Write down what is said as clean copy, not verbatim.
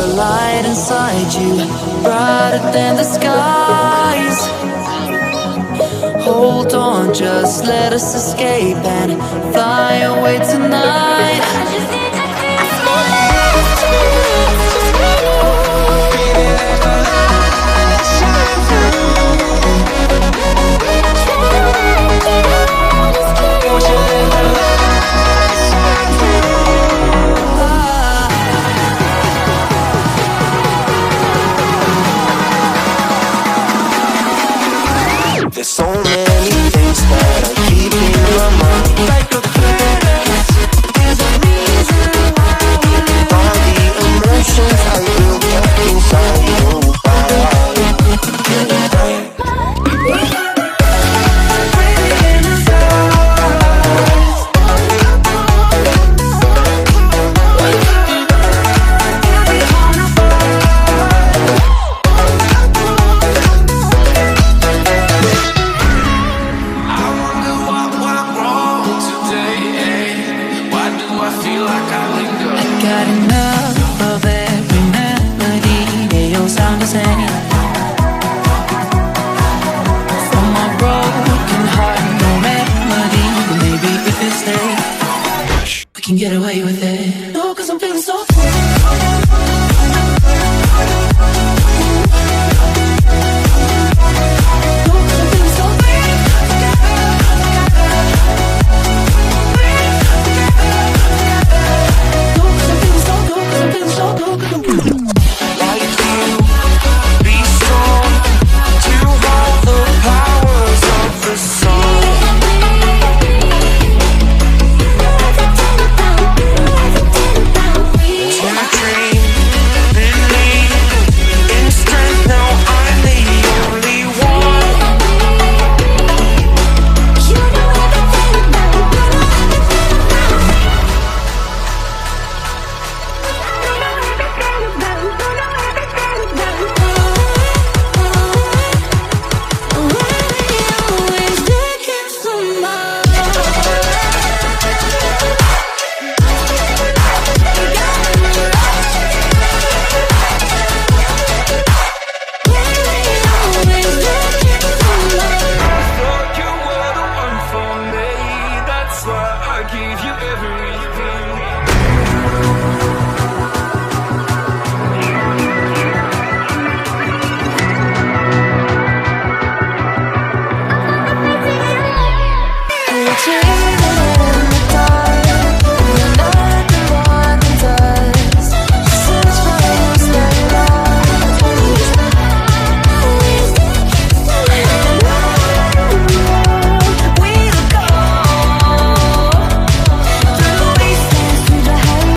the light inside you, brighter than the skies. Hold on, just let us escape and fly away tonight. There's so many things that I keep in my mind, like a planet. There's a reason why we live. All the emotions I built up inside you. Got enough of every melody, they all sound the same. From my broken heart, no remedy. But maybe if we stay, we can get away with it. No, 'cause I'm feeling so free. Retouching.